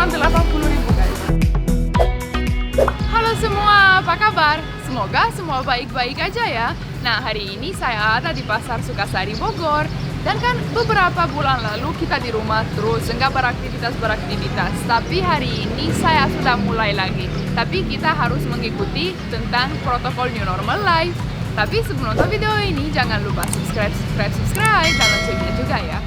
cuma 80.000 guys. Halo semua, apa kabar? Semoga semua baik-baik aja ya. Nah, hari ini saya ada di Pasar Sukasari Bogor. Dan kan beberapa bulan lalu kita di rumah terus, nggak beraktivitas. Tapi hari ini saya sudah mulai lagi. Tapi kita harus mengikuti tentang protokol New Normal Life. Tapi sebelum nonton video ini, jangan lupa subscribe dan loncengnya juga ya.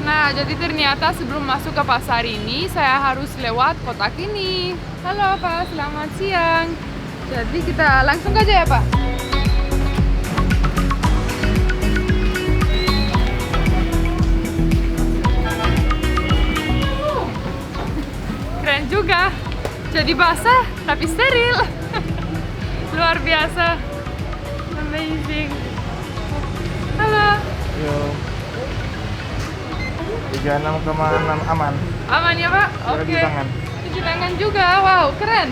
Nah, jadi ternyata sebelum masuk ke pasar ini, saya harus lewat kotak ini. Halo Pak, selamat siang. Jadi kita langsung aja ya Pak? Keren juga. Jadi basah, tapi steril. Luar biasa. Amazing. Halo. Yo. 36,6 aman. Aman ya Pak? Oke. Cuci tangan juga, wow keren.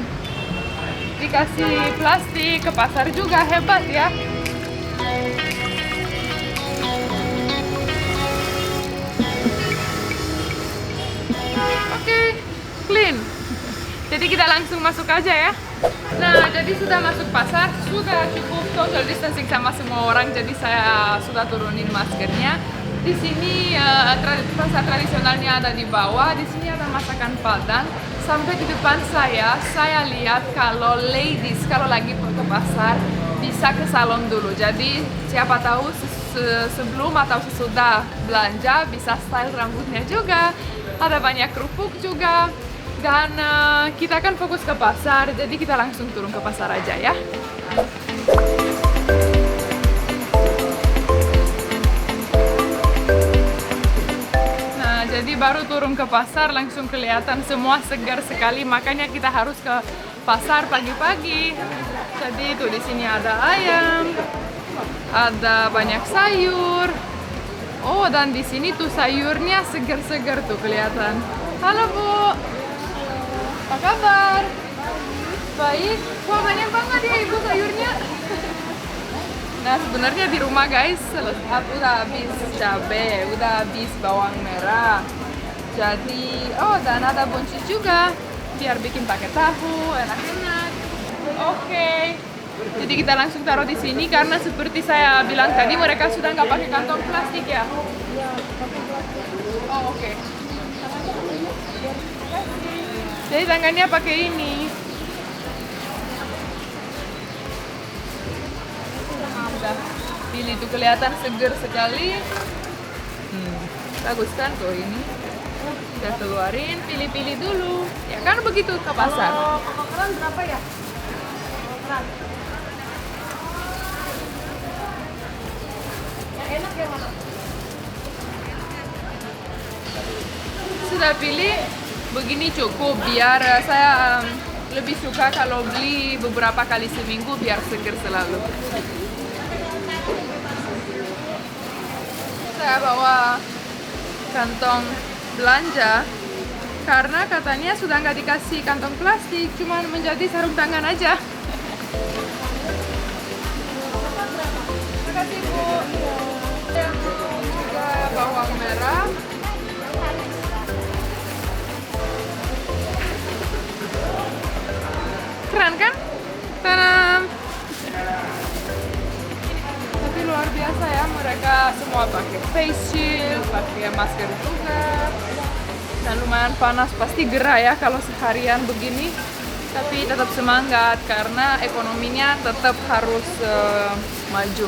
Dikasih plastik ke pasar juga, hebat ya. Oke, clean. Jadi kita langsung masuk aja ya. Nah, jadi sudah masuk pasar, sudah cukup social distancing sama semua orang. Jadi saya sudah turunin maskernya. Di sini pasar tradisionalnya ada di bawah. Di sini ada masakan Padang. Sampai di depan saya lihat kalau ladies kalau lagi ke pasar bisa ke salon dulu. Jadi siapa tahu sebelum atau sesudah belanja bisa style rambutnya juga. Ada banyak kerupuk juga. Dan kita kan fokus ke pasar, jadi kita langsung turun ke pasar aja ya. Jadi baru turun ke pasar langsung kelihatan semua segar sekali, makanya kita harus ke pasar pagi-pagi. Jadi itu di sini ada ayam, ada banyak sayur. Oh, dan di sini tuh sayurnya segar-segar tuh kelihatan. Halo Bu, apa kabar? Baik. Wah, banyak banget ya Ibu sayurnya. Nah, sebenarnya di rumah guys, udah habis cabai, udah habis bawang merah. Jadi, oh dan ada buncis juga, biar bikin pakai tahu, enak-enak. Oke. Jadi kita langsung taruh di sini karena seperti saya bilang tadi mereka sudah nggak pakai kantong plastik ya. Iya, pakai plastik. Oh oke. Jadi tangannya pakai ini. Pilih tuh kelihatan seger sekali. Bagus kan tuh ini. Kita keluarin, pilih-pilih dulu. Ya kan begitu ke pasar. Kalau keran berapa ya? Keran. Yang enak yang mana? Sudah pilih, begini cukup biar saya lebih suka kalau beli beberapa kali seminggu biar seger selalu. Saya bawa kantong belanja karena katanya sudah nggak dikasih kantong plastik, cuma menjadi sarung tangan aja. Terima kasih Bu. Yang juga bawang merah. Keren kan? Tanam. Luar biasa ya, mereka semua pakai face shield, pakai masker juga. Dan lumayan panas, pasti gerah ya kalau seharian begini. Tapi tetap semangat karena ekonominya tetap harus maju.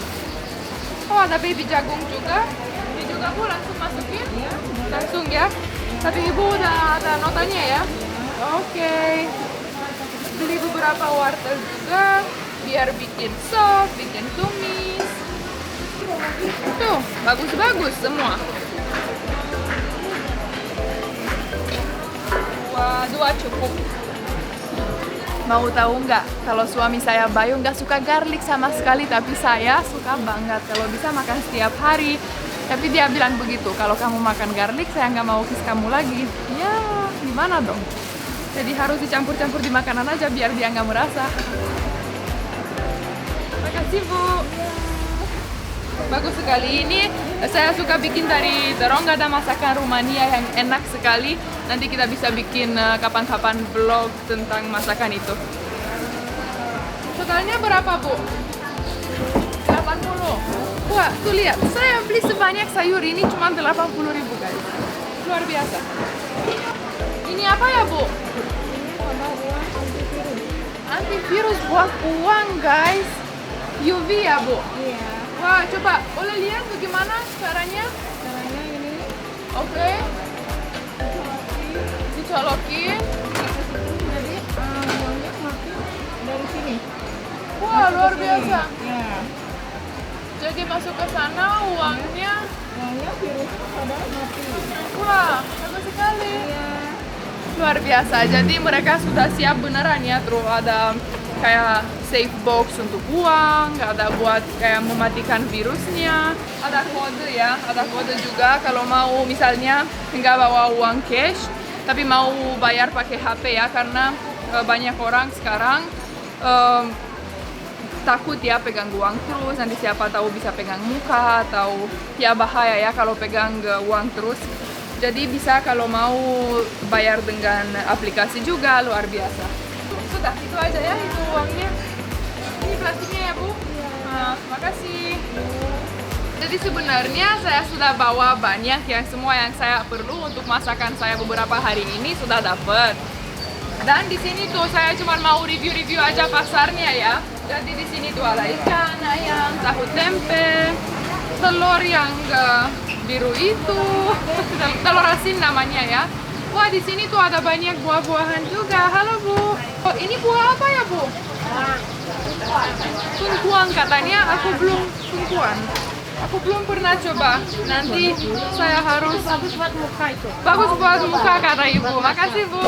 Oh, ada baby jagung juga. Ini juga Bu langsung masukin? Langsung ya. Tapi Ibu udah ada notanya ya? Oke. Beli beberapa wortel juga biar bikin sop, bikin tumis. Tuh, bagus-bagus semua. Dua cukup. Mau tahu nggak? Kalau suami saya Bayu nggak suka garlic sama sekali, tapi saya suka banget. Kalau bisa makan setiap hari. Tapi dia bilang begitu, kalau kamu makan garlic, saya nggak mau kiss kamu lagi. Ya, gimana dong? Jadi harus dicampur-campur di makanan aja biar dia nggak merasa. Terima kasih. Makasih Bu. Bagus sekali. Ini saya suka bikin dari terong, ada masakan Rumania yang enak sekali. Nanti kita bisa bikin kapan-kapan vlog tentang masakan itu. Totalnya berapa Bu? 80. Wah, tuh lihat. Saya beli sebanyak sayur ini cuma 80.000 guys. Luar biasa. Ini apa ya Bu? Antivirus buat uang guys. UV ya Bu? Iya. Wah, coba boleh lihat bagaimana caranya? Caranya ini Oke. Dicolokin. jadi uangnya mati dari sini. Wah, luar biasa. Ya. Jadi masuk ke sana uangnya. Uangnya virusnya pada mati. Wah, bagus sekali. Iya. Luar biasa. Jadi mereka sudah siap beneran ya. Terus ada kayak safe box untuk uang, ada buat kayak mematikan virusnya. Ada kode ya, ada kode juga kalau mau misalnya nggak bawa uang cash, tapi mau bayar pakai HP ya, karena banyak orang sekarang takut ya pegang uang terus, nanti siapa tahu bisa pegang muka atau ya bahaya ya kalau pegang uang terus. Jadi bisa kalau mau bayar dengan aplikasi juga, luar biasa. Sudah, itu aja ya, itu uangnya. Ini plastiknya ya Bu? Nah, makasih. Jadi sebenarnya saya sudah bawa banyak yang semua yang saya perlu untuk masakan saya beberapa hari ini sudah dapat. Dan di sini tuh saya cuma mau review-review aja pasarnya ya. Jadi di sini tuh ada ikan, ayam, tahu tempe, telur yang biru itu, telur asin namanya ya. Wah, di sini tuh ada banyak buah-buahan juga. Halo Bu. Oh, ini buah apa ya Bu? Tungkuan katanya. Aku belum tungkuan. Aku belum pernah coba. Nanti saya harus. Bagus buat muka itu. Bagus buat muka kata Ibu. Makasih Bu.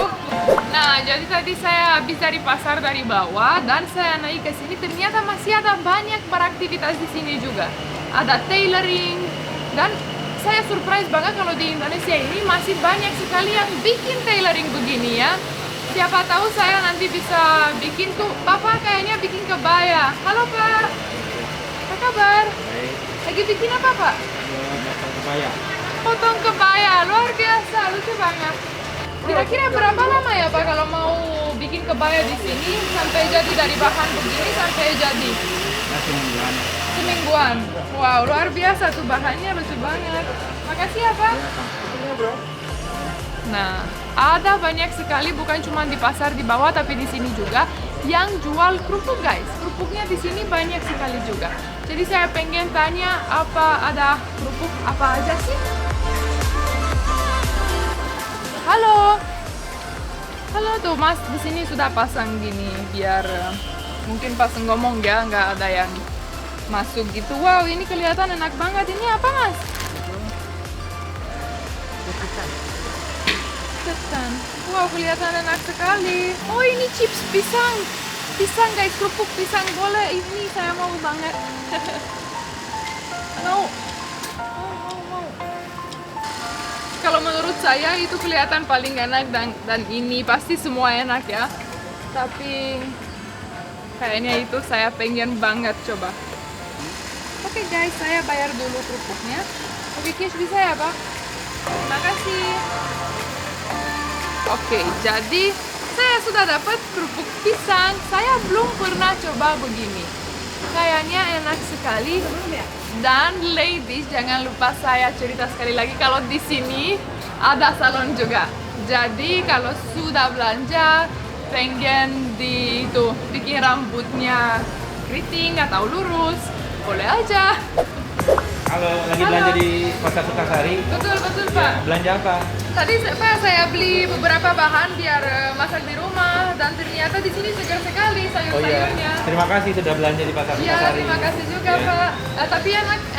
Nah, jadi tadi saya habis dari pasar dari bawah dan saya naik ke sini. Ternyata masih ada banyak beraktivitas di sini juga. Ada tailoring dan saya surprise banget kalau di Indonesia ini masih banyak sekali yang bikin tailoring begini ya. Siapa tahu saya nanti bisa bikin tuh. Bapak kayaknya bikin kebaya. Halo Pak. Apa kabar? Lagi bikin apa Pak? Potong kebaya. Potong kebaya. Luar biasa, lucu banget. Kira-kira berapa lama ya Pak kalau mau bikin kebaya di sini sampai jadi dari bahan begini sampai jadi? Semingguan. Semingguan. Wow, luar biasa tuh bahannya, lucu banget. Makasih ya Pak. Nah, ada banyak sekali bukan cuma di pasar di bawah tapi di sini juga yang jual kerupuk guys. Kerupuknya di sini banyak sekali juga. Jadi saya pengen tanya apa ada kerupuk apa aja sih? Halo. Halo tuh Mas, di sini sudah pasang gini biar mungkin pas ngomong ya nggak ada yang masuk gitu. Wow, ini kelihatan enak banget. Ini apa Mas? Ketan. Wow, kelihatan enak sekali. Oh, ini chips pisang. Pisang guys, kerupuk pisang boleh. Ini saya mau banget. Mau. Mau. Kalau menurut saya itu kelihatan paling enak dan ini pasti semua enak ya. Tapi kayaknya itu saya pengen banget coba. Oke guys, saya bayar dulu kerupuknya. Oke, cash bisa ya Pak? Makasih. Oke, jadi saya sudah dapat kerupuk pisang. Saya belum pernah coba begini. Kayaknya enak sekali. Dan ladies, jangan lupa saya cerita sekali lagi kalau di sini ada salon juga. Jadi kalau sudah belanja, pengen bikin rambutnya keriting atau lurus, boleh aja. Kalau lagi belanja di Pasar Sukasari, Betul Pak. belanja apa? Tadi Pak saya beli beberapa bahan biar masak di rumah dan ternyata di sini segar sekali sayur-sayurnya. Terima kasih sudah belanja di Pasar Iya, Sukasari. terima kasih juga Ya. Pak. Tapi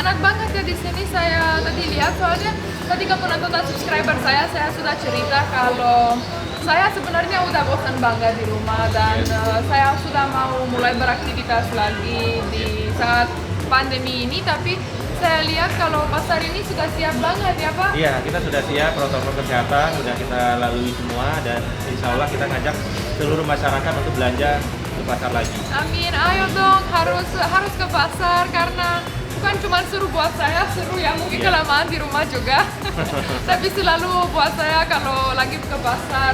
enak banget ya di sini. Saya tadi lihat soalnya tadi kamu nonton subscriber saya sudah cerita kalau saya sebenarnya udah bosan banget di rumah dan saya sudah mau mulai beraktivitas lagi di saat pandemi ini, tapi saya lihat kalau pasar ini sudah siap banget ya Pak. Iya, kita sudah siap protokol kesehatan, sudah kita lalui semua dan insya Allah kita ngajak seluruh masyarakat untuk belanja ke pasar lagi. Amin, ayo dong, harus ke pasar karena bukan cuma seru buat saya, seru ya mungkin kelamaan di rumah juga. Tapi selalu buat saya kalau lagi ke pasar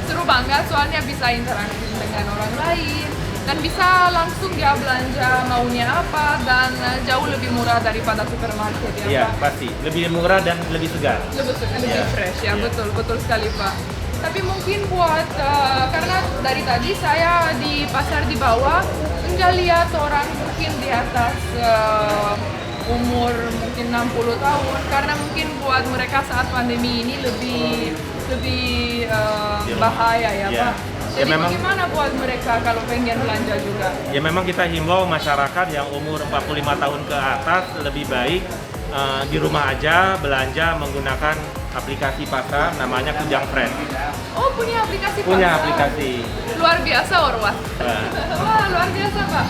seru banget soalnya bisa interaksi dengan orang lain dan bisa langsung dia belanja maunya apa dan jauh lebih murah daripada supermarket ya Iya, Pak. pasti. Lebih murah dan lebih segar. Lebih fresh ya, betul sekali Pak. Tapi mungkin buat karena dari tadi saya di pasar di bawah nggak lihat orang mungkin di atas umur mungkin 60 tahun karena mungkin buat mereka saat pandemi ini lebih bahaya ya Pak. Ya, Jadi memang, bagaimana buat mereka kalau pengen belanja juga? ya memang kita himbau masyarakat yang umur 45 tahun ke atas lebih baik di rumah aja belanja menggunakan aplikasi pasar namanya Kujang Friend. Oh, punya aplikasi Punya pasar? aplikasi. Luar biasa Orwat. Nah, Wah, luar biasa Pak.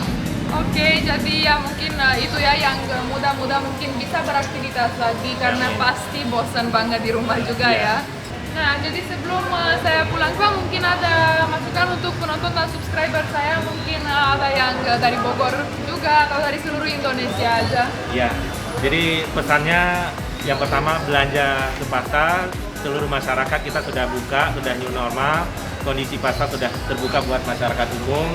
Oke, jadi ya mungkin itu ya yang muda-muda mungkin bisa beraktivitas lagi karena pasti bosan banget di rumah juga ya. Nah, jadi sebelum saya pulang Pak, mungkin ada masukan untuk penonton dan subscriber saya, mungkin ada yang dari Bogor juga atau dari seluruh Indonesia aja. ya. Jadi pesannya yang pertama belanja ke pasar, seluruh masyarakat kita sudah buka, sudah new normal, kondisi pasar sudah terbuka buat masyarakat umum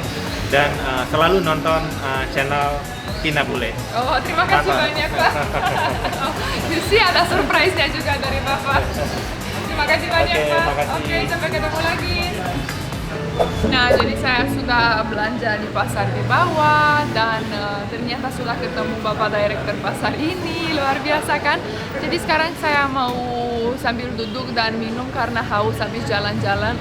dan selalu nonton channel Tina Bule. Oh, terima kasih Mantap. banyak Pak. Jadi ada surprise-nya juga dari Bapak. Terima kasih banyak Oke, Pak. makasih. Oke, sampai ketemu lagi. Nah, jadi saya sudah belanja di pasar di bawah dan ternyata sudah ketemu Bapak Direktur pasar ini, luar biasa kan? Jadi sekarang saya mau sambil duduk dan minum karena haus habis jalan-jalan.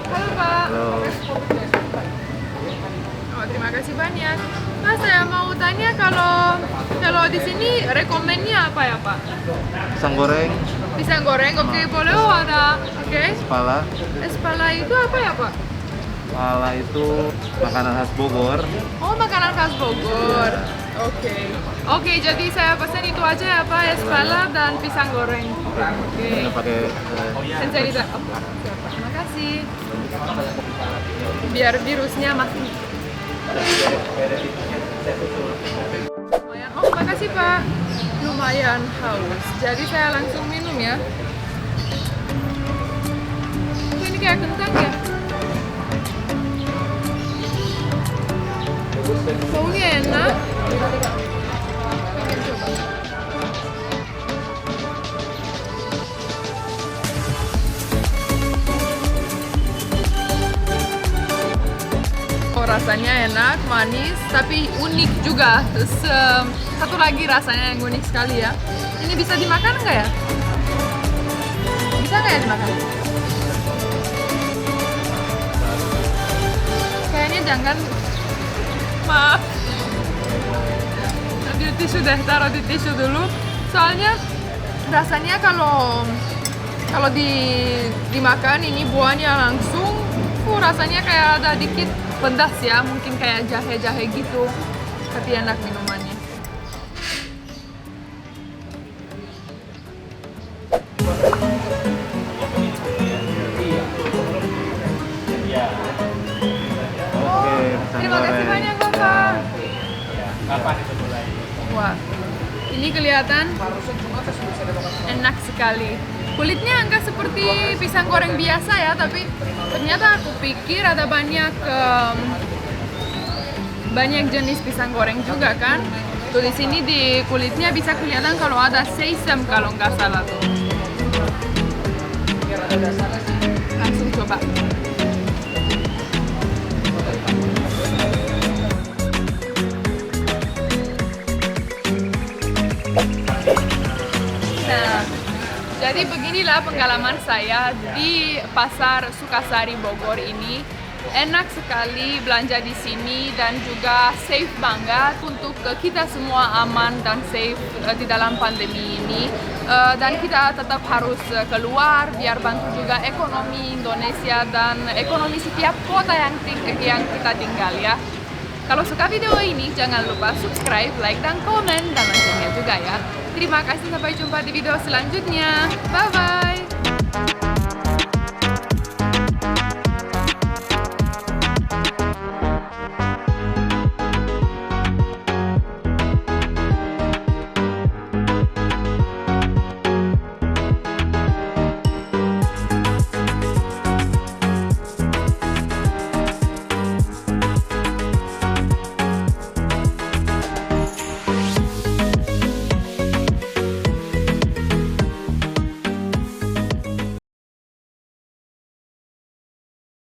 Halo Pak. Halo. Oh, terima kasih banyak. Pak, saya mau tanya kalau di sini rekomennya apa ya Pak? Pisang goreng, Pisang goreng, oke, boleh. Oh, ada, oke. pala. Espala itu apa ya Pak? Pala itu makanan khas Bogor. Oh, makanan khas Bogor. Oke. Oke, jadi saya pesan itu aja ya Pak, espala dan pisang goreng. Oke. Ini pakai Sensorita. Oh, siap, Pak. Terima kasih. Biar virusnya masih. Lumayan. Oh, makasih Pak. Lumayan haus. Jadi saya langsung minum ya. Oh, ini kayak kentang ya. Baunya enak. Pengen coba. Oh, rasanya enak, manis, tapi unik juga. Terus satu lagi rasanya yang unik sekali ya. Ini bisa dimakan nggak ya? Bisa nggak ya dimakan? Kayaknya jangan. Maaf. Ambil tisu deh, taruh di tisu dulu. Soalnya rasanya kalau dimakan ini buahnya langsung, rasanya kayak ada dikit pedas ya, mungkin kayak jahe-jahe gitu. Tapi enak minumannya. Oke, pisang Terima kasih goreng. banyak Bapak. Kapan itu mulai? Wah, ini kelihatan enak sekali. Kulitnya enggak seperti pisang goreng biasa ya, tapi ternyata aku pikir ada banyak jenis pisang goreng juga kan. Tuh di sini di kulitnya bisa kelihatan kalau ada sesam kalau nggak salah tuh. Langsung coba. Nah, jadi beginilah pengalaman saya di Pasar Sukasari Bogor ini. Enak sekali belanja di sini dan juga safe banget untuk kita semua aman dan safe di dalam pandemi ini. Dan kita tetap harus keluar biar bantu juga ekonomi Indonesia dan ekonomi setiap kota yang kita tinggal ya. Kalau suka video ini jangan lupa subscribe, like, dan komen dan loncengnya juga ya. Terima kasih, sampai jumpa di video selanjutnya. Bye bye.